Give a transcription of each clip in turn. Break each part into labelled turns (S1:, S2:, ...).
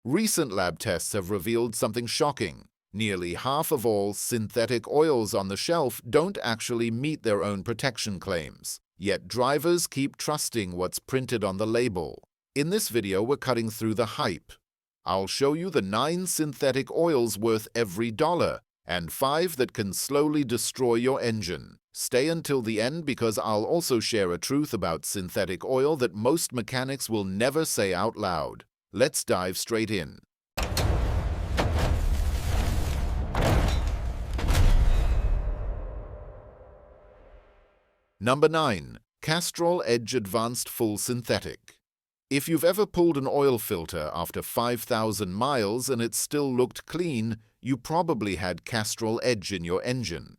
S1: Recent lab tests have revealed something shocking. Nearly half of all synthetic oils on the shelf don't actually meet their own protection claims, yet drivers keep trusting what's printed on the label. In this video, we're cutting through the hype. I'll show you the 9 synthetic oils worth every dollar and 5 that can slowly destroy your engine. Stay until the end because I'll also share a truth about synthetic oil that most mechanics will never say out loud. Let's dive straight in. Number 9. Castrol Edge Advanced Full Synthetic. If you've ever pulled an oil filter after 5,000 miles and it still looked clean, you probably had Castrol Edge in your engine.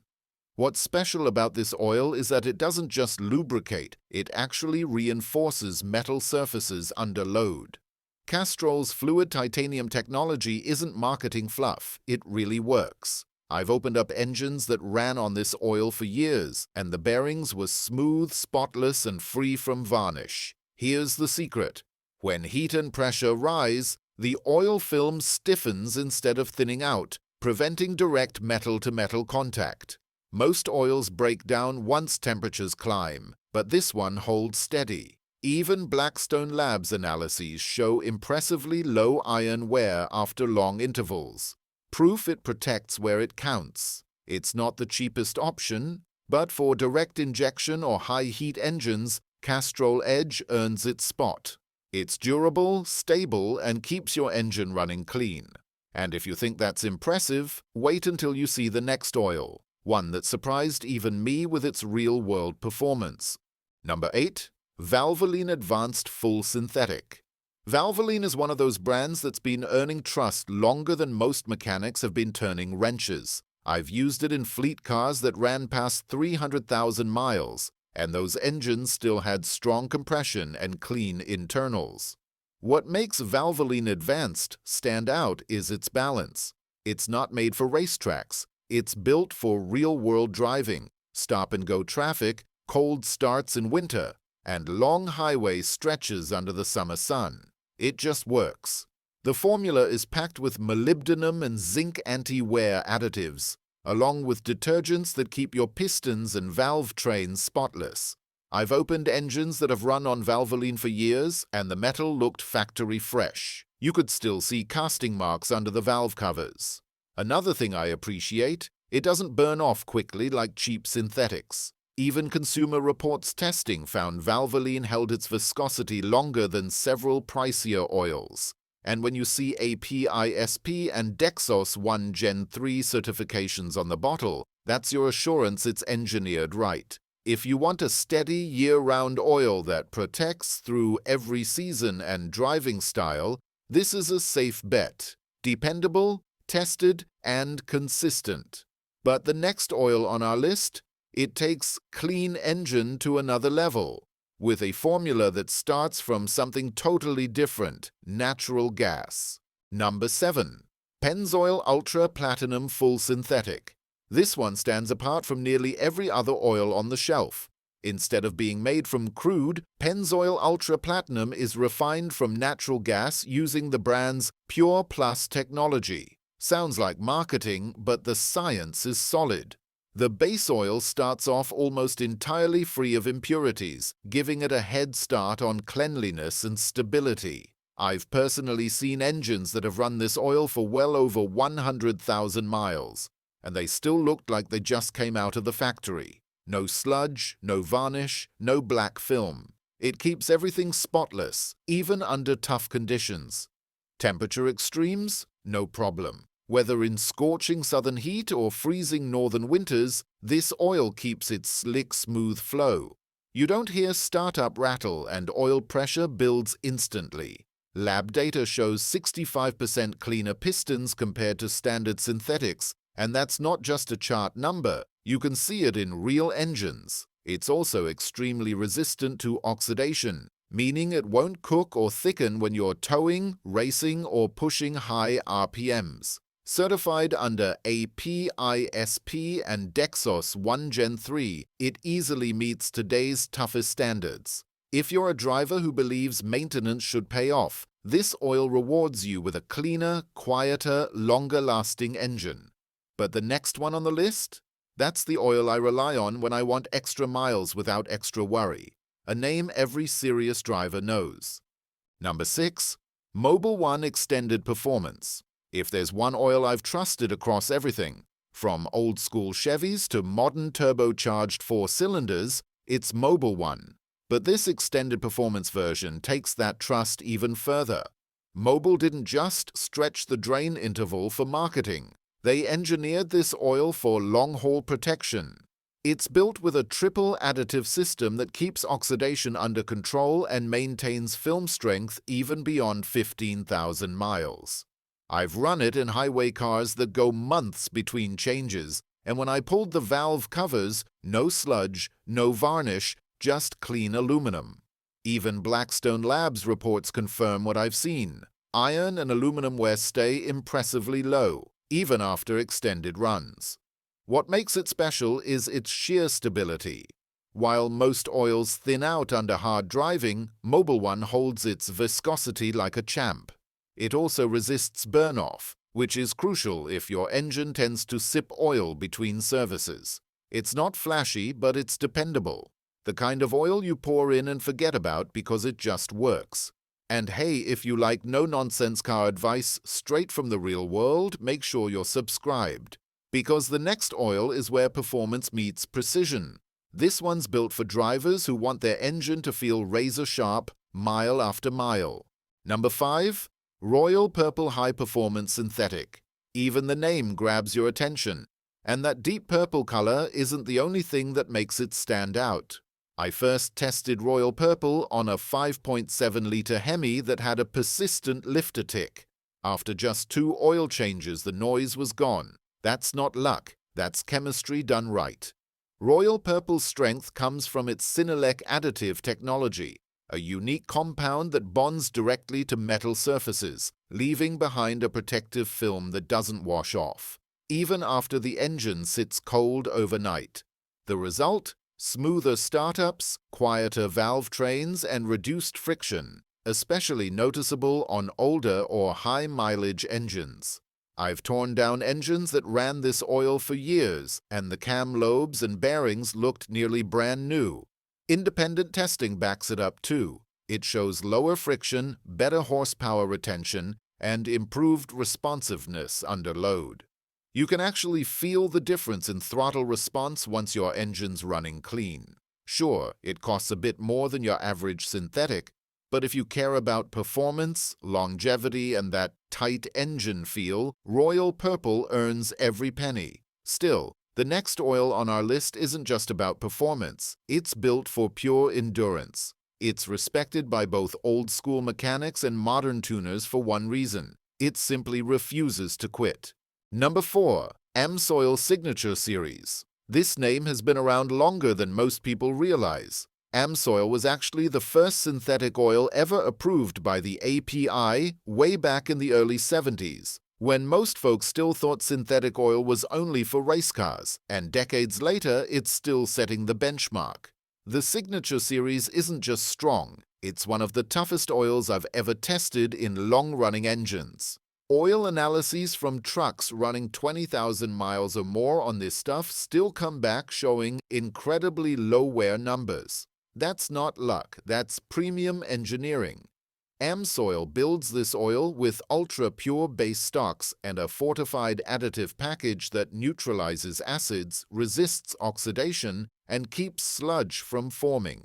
S1: What's special about this oil is that it doesn't just lubricate, it actually reinforces metal surfaces under load. Castrol's fluid titanium technology isn't marketing fluff, it really works. I've opened up engines that ran on this oil for years, and the bearings were smooth, spotless, and free from varnish. Here's the secret. When heat and pressure rise, the oil film stiffens instead of thinning out, preventing direct metal-to-metal contact. Most oils break down once temperatures climb, but this one holds steady. Even Blackstone Labs analyses show impressively low iron wear after long intervals. Proof it protects where it counts. It's not the cheapest option, but for direct injection or high-heat engines, Castrol Edge earns its spot. It's durable, stable, and keeps your engine running clean. And if you think that's impressive, wait until you see the next oil, one that surprised even me with its real-world performance. Number 8. Valvoline Advanced Full Synthetic. Valvoline is one of those brands that's been earning trust longer than most mechanics have been turning wrenches. I've used it in fleet cars that ran past 300,000 miles, and those engines still had strong compression and clean internals. What makes Valvoline Advanced stand out is its balance. It's not made for racetracks. It's built for real-world driving, stop-and-go traffic, cold starts in winter, and long highway stretches under the summer sun. It just works. The formula is packed with molybdenum and zinc anti-wear additives, along with detergents that keep your pistons and valve trains spotless. I've opened engines that have run on Valvoline for years, and the metal looked factory fresh. You could still see casting marks under the valve covers. Another thing I appreciate, it doesn't burn off quickly like cheap synthetics. Even Consumer Reports testing found Valvoline held its viscosity longer than several pricier oils. And when you see APISP and Dexos 1 Gen 3 certifications on the bottle, that's your assurance it's engineered right. If you want a steady year-round oil that protects through every season and driving style, this is a safe bet. Dependable, tested, and consistent. But the next oil on our list? It takes clean engine to another level, with a formula that starts from something totally different, natural gas. Number 7. Pennzoil Ultra Platinum Full Synthetic. This one stands apart from nearly every other oil on the shelf. Instead of being made from crude, Pennzoil Ultra Platinum is refined from natural gas using the brand's Pure Plus technology. Sounds like marketing, but the science is solid. The base oil starts off almost entirely free of impurities, giving it a head start on cleanliness and stability. I've personally seen engines that have run this oil for well over 100,000 miles, and they still looked like they just came out of the factory. No sludge, no varnish, no black film. It keeps everything spotless, even under tough conditions. Temperature extremes? No problem. Whether in scorching southern heat or freezing northern winters, this oil keeps its slick, smooth flow. You don't hear startup rattle and oil pressure builds instantly. Lab data shows 65% cleaner pistons compared to standard synthetics, and that's not just a chart number. You can see it in real engines. It's also extremely resistant to oxidation, meaning it won't cook or thicken when you're towing, racing, or pushing high RPMs. Certified under APISP and Dexos 1 Gen 3, it easily meets today's toughest standards. If you're a driver who believes maintenance should pay off, This oil rewards you with a cleaner, quieter, longer-lasting engine. But the next one on the list? That's the oil I rely on when I want extra miles without extra worry, a name every serious driver knows. Number 6. Mobil 1 Extended Performance. If there's one oil I've trusted across everything, from old-school Chevys to modern turbocharged 4-cylinders, it's Mobil 1. But this extended performance version takes that trust even further. Mobil didn't just stretch the drain interval for marketing. They engineered this oil for long-haul protection. It's built with a triple additive system that keeps oxidation under control and maintains film strength even beyond 15,000 miles. I've run it in highway cars that go months between changes, and when I pulled the valve covers, no sludge, no varnish, just clean aluminum. Even Blackstone Labs reports confirm what I've seen. Iron and aluminum wear stay impressively low, even after extended runs. What makes it special is its shear stability. While most oils thin out under hard driving, Mobil 1 holds its viscosity like a champ. It also resists burn-off, which is crucial if your engine tends to sip oil between services. It's not flashy, but it's dependable. The kind of oil you pour in and forget about because it just works. And hey, if you like no-nonsense car advice straight from the real world, make sure you're subscribed. Because the next oil is where performance meets precision. This one's built for drivers who want their engine to feel razor-sharp mile after mile. Number 5. Royal Purple High Performance Synthetic. Even the name grabs your attention. And that deep purple color isn't the only thing that makes it stand out. I first tested Royal Purple on a 5.7-liter Hemi that had a persistent lifter tick. After just 2 oil changes, the noise was gone. That's not luck, that's chemistry done right. Royal Purple's strength comes from its Cinelec additive technology, a unique compound that bonds directly to metal surfaces, leaving behind a protective film that doesn't wash off, even after the engine sits cold overnight. The result? Smoother startups, quieter valve trains, and reduced friction, especially noticeable on older or high-mileage engines. I've torn down engines that ran this oil for years, and the cam lobes and bearings looked nearly brand new. Independent testing backs it up too. It shows lower friction, better horsepower retention, and improved responsiveness under load. You can actually feel the difference in throttle response once your engine's running clean. Sure, it costs a bit more than your average synthetic, but if you care about performance, longevity, and that tight engine feel, Royal Purple earns every penny. Still, the next oil on our list isn't just about performance. It's built for pure endurance. It's respected by both old-school mechanics and modern tuners for one reason. It simply refuses to quit. Number 4. AMSOIL Signature Series. This name has been around longer than most people realize. AMSOIL was actually the first synthetic oil ever approved by the API way back in the early 70s, when most folks still thought synthetic oil was only for race cars, and decades later it's still setting the benchmark. The Signature Series isn't just strong, it's one of the toughest oils I've ever tested in long-running engines. Oil analyses from trucks running 20,000 miles or more on this stuff still come back showing incredibly low wear numbers. That's not luck, that's premium engineering. AMSOIL builds this oil with ultra-pure base stocks and a fortified additive package that neutralizes acids, resists oxidation, and keeps sludge from forming.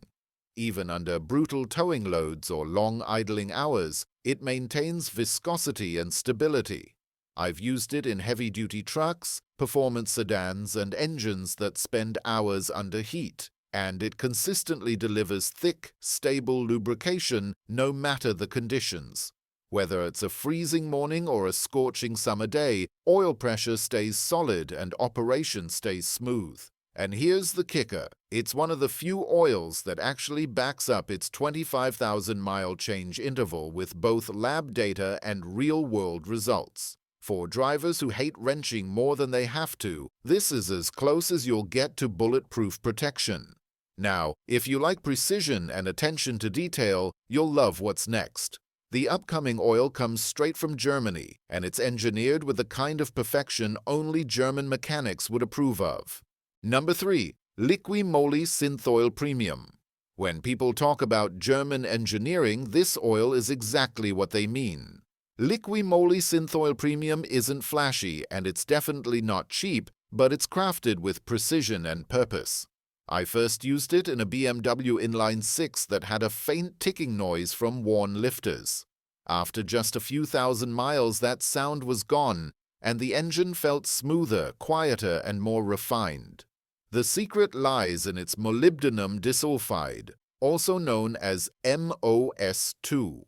S1: Even under brutal towing loads or long idling hours, it maintains viscosity and stability. I've used it in heavy-duty trucks, performance sedans, and engines that spend hours under heat, and it consistently delivers thick, stable lubrication no matter the conditions. Whether it's a freezing morning or a scorching summer day, oil pressure stays solid and operation stays smooth. And here's the kicker. It's one of the few oils that actually backs up its 25,000-mile change interval with both lab data and real-world results. For drivers who hate wrenching more than they have to, this is as close as you'll get to bulletproof protection. Now, if you like precision and attention to detail, you'll love what's next. The upcoming oil comes straight from Germany, and it's engineered with the kind of perfection only German mechanics would approve of. Number 3. Liqui Moly Synth Oil Premium. When people talk about German engineering, this oil is exactly what they mean. Liqui Moly Synth Oil Premium isn't flashy, and it's definitely not cheap, but it's crafted with precision and purpose. I first used it in a BMW Inline 6 that had a faint ticking noise from worn lifters. After just a few thousand miles, that sound was gone, and the engine felt smoother, quieter, and more refined. The secret lies in its molybdenum disulfide, also known as MOS2.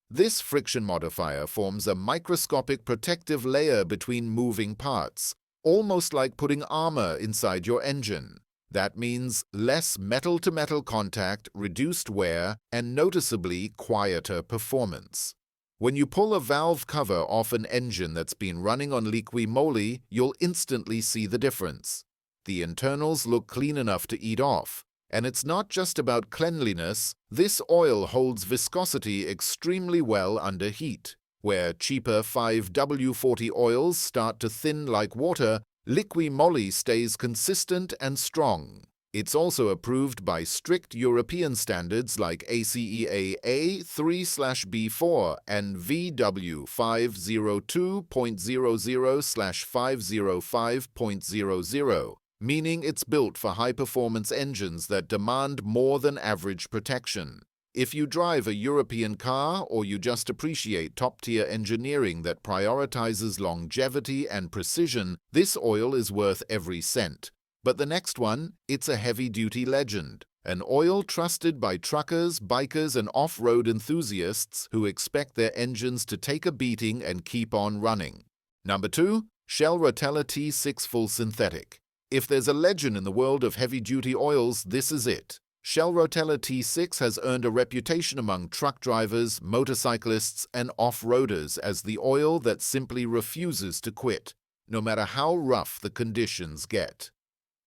S1: This friction modifier forms a microscopic protective layer between moving parts, almost like putting armor inside your engine. That means less metal-to-metal contact, reduced wear, and noticeably quieter performance. When you pull a valve cover off an engine that's been running on Liqui Moly, you'll instantly see the difference. The internals look clean enough to eat off. And it's not just about cleanliness, this oil holds viscosity extremely well under heat. Where cheaper 5W40 oils start to thin like water, Liqui Moly stays consistent and strong. It's also approved by strict European standards like ACEA A3/B4 and VW 502.00/505.00, meaning it's built for high-performance engines that demand more than average protection. If you drive a European car or you just appreciate top-tier engineering that prioritizes longevity and precision, this oil is worth every cent. But the next one, it's a heavy-duty legend, an oil trusted by truckers, bikers, and off-road enthusiasts who expect their engines to take a beating and keep on running. Number 2, Shell Rotella T6 Full Synthetic. If there's a legend in the world of heavy-duty oils, this is it. Shell Rotella T6 has earned a reputation among truck drivers, motorcyclists, and off-roaders as the oil that simply refuses to quit, no matter how rough the conditions get.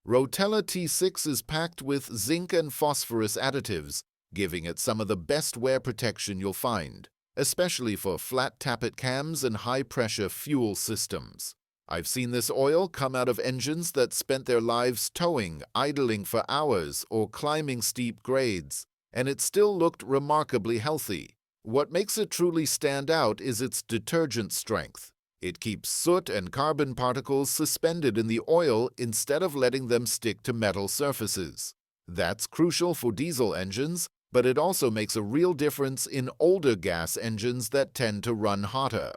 S1: Rotella T6 is packed with zinc and phosphorus additives, giving it some of the best wear protection you'll find, especially for flat tappet cams and high-pressure fuel systems. I've seen this oil come out of engines that spent their lives towing, idling for hours, or climbing steep grades, and it still looked remarkably healthy. What makes it truly stand out is its detergent strength. It keeps soot and carbon particles suspended in the oil instead of letting them stick to metal surfaces. That's crucial for diesel engines, but it also makes a real difference in older gas engines that tend to run hotter.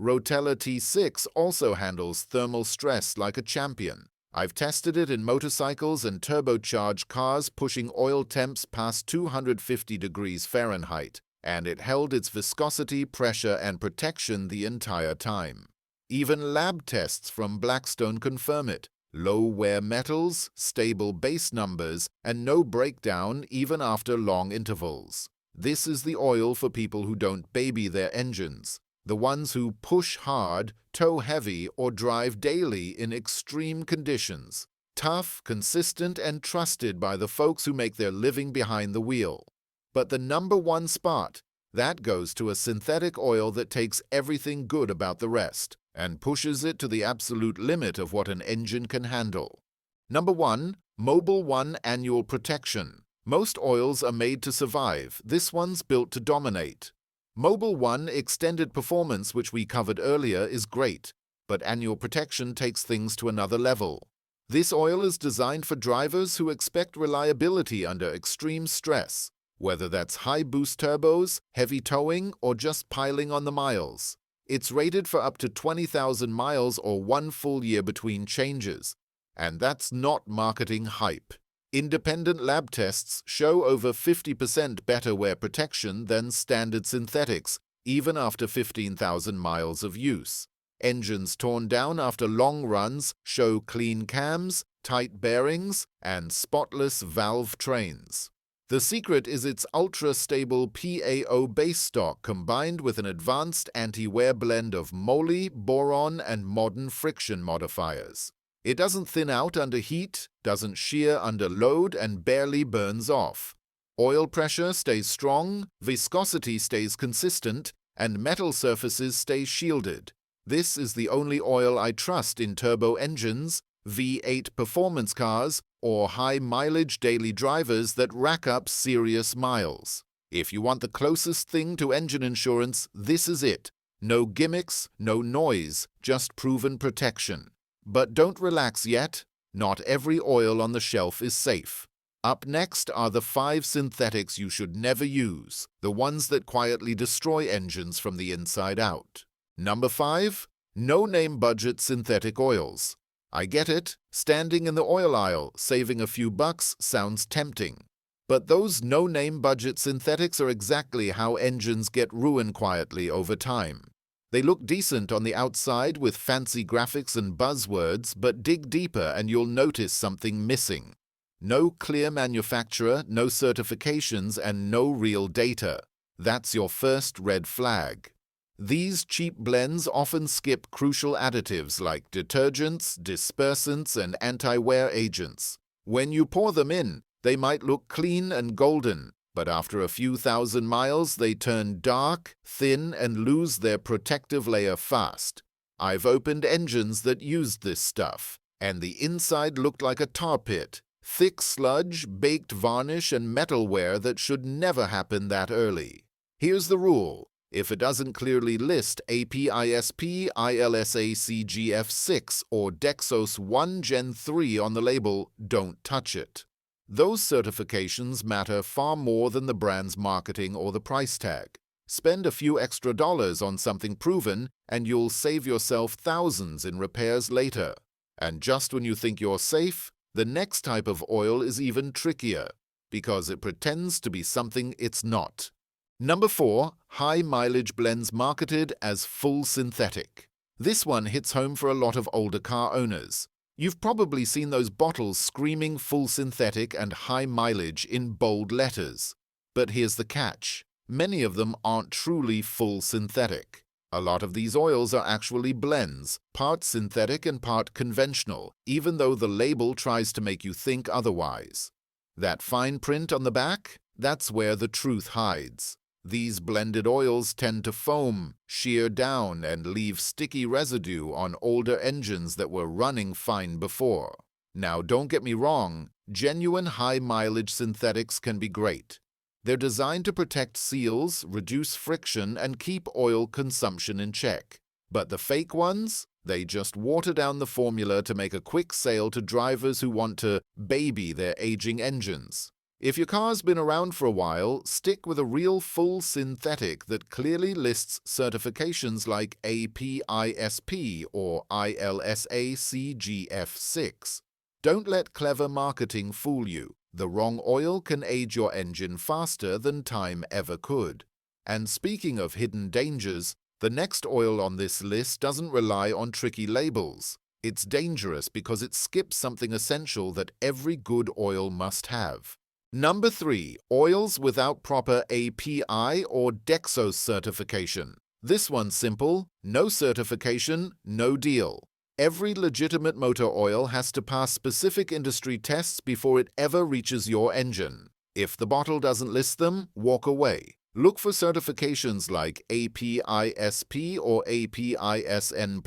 S1: Rotella T6 also handles thermal stress like a champion. I've tested it in motorcycles and turbocharged cars pushing oil temps past 250 degrees Fahrenheit, and it held its viscosity, pressure, and protection the entire time. Even lab tests from Blackstone confirm it. Low wear metals, stable base numbers, and no breakdown even after long intervals. This is the oil for people who don't baby their engines. The ones who push hard, tow heavy, or drive daily in extreme conditions. Tough, consistent, and trusted by the folks who make their living behind the wheel. But the number one spot, that goes to a synthetic oil that takes everything good about the rest and pushes it to the absolute limit of what an engine can handle. Number 1, Mobil 1 Annual Protection. Most oils are made to survive. This one's built to dominate. Mobil 1 Extended Performance, which we covered earlier, is great, but annual protection takes things to another level. This oil is designed for drivers who expect reliability under extreme stress, whether that's high boost turbos, heavy towing, or just piling on the miles. It's rated for up to 20,000 miles or 1 full year between changes. And that's not marketing hype. Independent lab tests show over 50% better wear protection than standard synthetics, even after 15,000 miles of use. Engines torn down after long runs show clean cams, tight bearings, and spotless valve trains. The secret is its ultra-stable PAO base stock combined with an advanced anti-wear blend of moly, boron, and modern friction modifiers. It doesn't thin out under heat, doesn't shear under load, and barely burns off. Oil pressure stays strong, viscosity stays consistent, and metal surfaces stay shielded. This is the only oil I trust in turbo engines, V8 performance cars, or high-mileage daily drivers that rack up serious miles. If you want the closest thing to engine insurance, this is it. No gimmicks, no noise, just proven protection. But don't relax yet. Not every oil on the shelf is safe. Up next are the 5 synthetics you should never use, the ones that quietly destroy engines from the inside out. Number 5. No-name budget synthetic oils. I get it, standing in the oil aisle, saving a few bucks sounds tempting. But those no-name budget synthetics are exactly how engines get ruined quietly over time. They look decent on the outside with fancy graphics and buzzwords, but dig deeper and you'll notice something missing. No clear manufacturer, no certifications, and no real data. That's your first red flag. These cheap blends often skip crucial additives like detergents, dispersants, and anti-wear agents. When you pour them in, they might look clean and golden, but after a few thousand miles they turn dark, thin, and lose their protective layer fast. I've opened engines that used this stuff, and the inside looked like a tar pit. Thick sludge, baked varnish, and metalware that should never happen that early. Here's the rule. If it doesn't clearly list APISP, ILSA CGF6 or Dexos 1 Gen 3 on the label, don't touch it. Those certifications matter far more than the brand's marketing or the price tag. Spend a few extra dollars on something proven, and you'll save yourself thousands in repairs later. And just when you think you're safe, the next type of oil is even trickier, because it pretends to be something it's not. Number 4. High-mileage blends marketed as full synthetic. This one hits home for a lot of older car owners. You've probably seen those bottles screaming full synthetic and high mileage in bold letters. But here's the catch. Many of them aren't truly full synthetic. A lot of these oils are actually blends, part synthetic and part conventional, even though the label tries to make you think otherwise. That fine print on the back? That's where the truth hides. These blended oils tend to foam, shear down, and leave sticky residue on older engines that were running fine before. Now, don't get me wrong, genuine high-mileage synthetics can be great. They're designed to protect seals, reduce friction, and keep oil consumption in check. But the fake ones? They just water down the formula to make a quick sale to drivers who want to baby their aging engines. If your car's been around for a while, stick with a real full synthetic that clearly lists certifications like APISP or ILSA CGF6. Don't let clever marketing fool you. The wrong oil can age your engine faster than time ever could. And speaking of hidden dangers, the next oil on this list doesn't rely on tricky labels. It's dangerous because it skips something essential that every good oil must have. Number 3. Oils without proper API or Dexos certification. This one's simple. No certification, no deal. Every legitimate motor oil has to pass specific industry tests before it ever reaches your engine. If the bottle doesn't list them, walk away. Look for certifications like APISP or APISN+.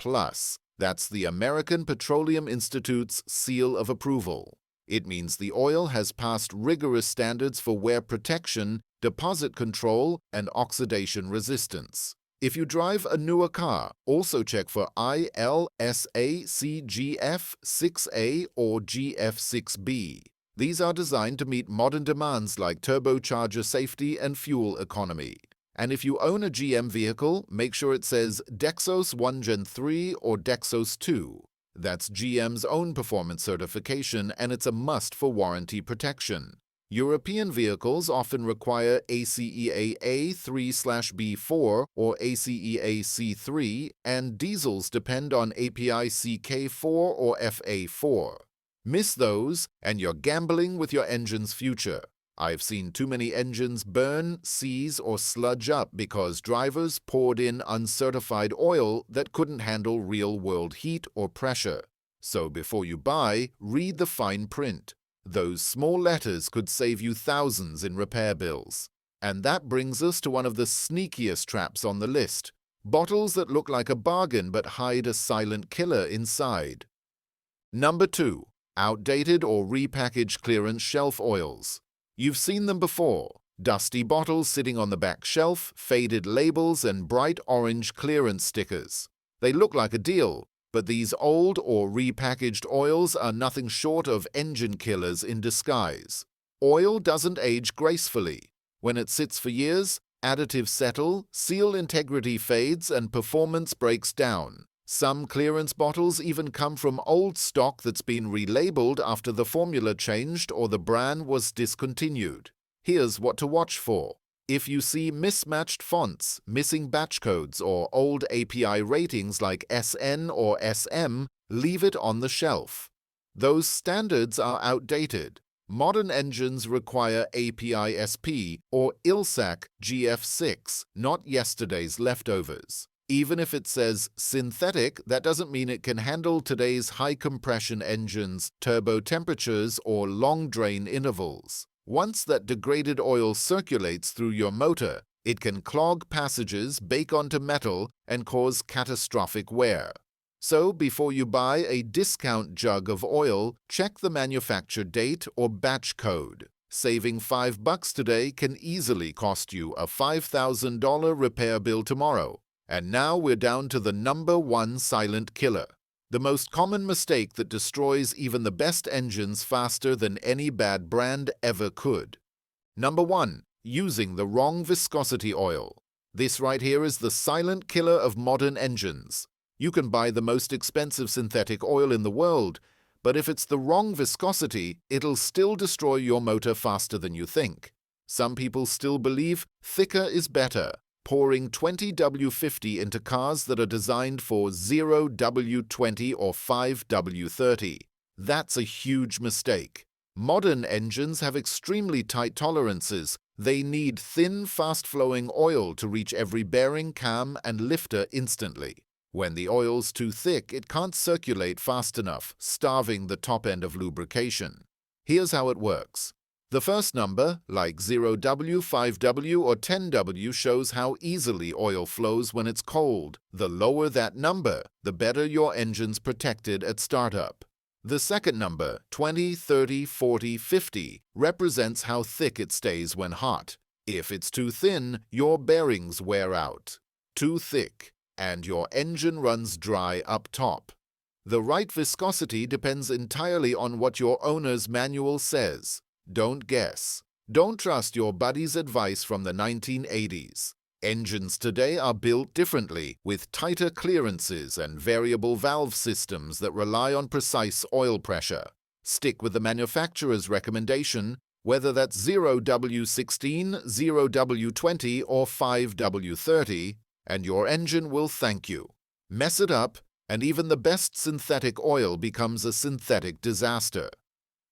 S1: That's the American Petroleum Institute's seal of approval. It means the oil has passed rigorous standards for wear protection, deposit control, and oxidation resistance. If you drive a newer car, also check for ILSA CGF 6A or GF6B. These are designed to meet modern demands like turbocharger safety and fuel economy. And if you own a GM vehicle, make sure it says Dexos 1 Gen 3 or Dexos 2. That's GM's own performance certification, and it's a must for warranty protection. European vehicles often require ACEA A3/B4 or ACEA C3, and diesels depend on API CK4 or FA4. Miss those, and you're gambling with your engine's future. I've seen too many engines burn, seize, or sludge up because drivers poured in uncertified oil that couldn't handle real-world heat or pressure. So before you buy, read the fine print. Those small letters could save you thousands in repair bills. And that brings us to one of the sneakiest traps on the list: bottles that look like a bargain but hide a silent killer inside. Number 2. Outdated or repackaged clearance shelf oils. You've seen them before. Dusty bottles sitting on the back shelf, faded labels, and bright orange clearance stickers. They look like a deal, but these old or repackaged oils are nothing short of engine killers in disguise. Oil doesn't age gracefully. When it sits for years, additives settle, seal integrity fades, and performance breaks down. Some clearance bottles even come from old stock that's been relabeled after the formula changed or the brand was discontinued. Here's what to watch for. If you see mismatched fonts, missing batch codes, or old API ratings like SN or SM, leave it on the shelf. Those standards are outdated. Modern engines require API-SP or ILSAC GF6, not yesterday's leftovers. Even if it says synthetic, that doesn't mean it can handle today's high-compression engines, turbo temperatures, or long drain intervals. Once that degraded oil circulates through your motor, it can clog passages, bake onto metal, and cause catastrophic wear. So, before you buy a discount jug of oil, check the manufacture date or batch code. Saving $5 today can easily cost you a $5,000 repair bill tomorrow. And now we're down to the number 1 silent killer. The most common mistake that destroys even the best engines faster than any bad brand ever could. Number 1. Using the wrong viscosity oil. This right here is the silent killer of modern engines. You can buy the most expensive synthetic oil in the world, but if it's the wrong viscosity, it'll still destroy your motor faster than you think. Some people still believe thicker is better, pouring 20W50 into cars that are designed for 0W20 or 5W30. That's a huge mistake. Modern engines have extremely tight tolerances. They need thin, fast-flowing oil to reach every bearing, cam, and lifter instantly. When the oil's too thick, it can't circulate fast enough, starving the top end of lubrication. Here's how it works. The first number, like 0W, 5W, or 10W, shows how easily oil flows when it's cold. The lower that number, the better your engine's protected at startup. The second number, 20, 30, 40, 50, represents how thick it stays when hot. If it's too thin, your bearings wear out. Too thick, and your engine runs dry up top. The right viscosity depends entirely on what your owner's manual says. Don't guess. Don't trust your buddy's advice from the 1980s. Engines today are built differently, with tighter clearances and variable valve systems that rely on precise oil pressure. Stick with the manufacturer's recommendation, whether that's 0W16, 0W20, or 5W30, and your engine will thank you. Mess it up, and even the best synthetic oil becomes a synthetic disaster.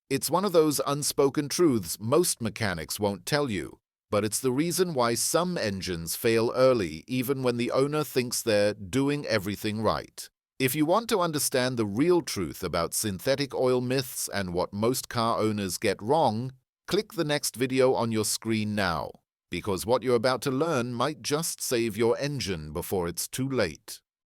S1: It's one of those unspoken truths most mechanics won't tell you, but it's the reason why some engines fail early even when the owner thinks they're doing everything right. If you want to understand the real truth about synthetic oil myths and what most car owners get wrong, click the next video on your screen now, because what you're about to learn might just save your engine before it's too late.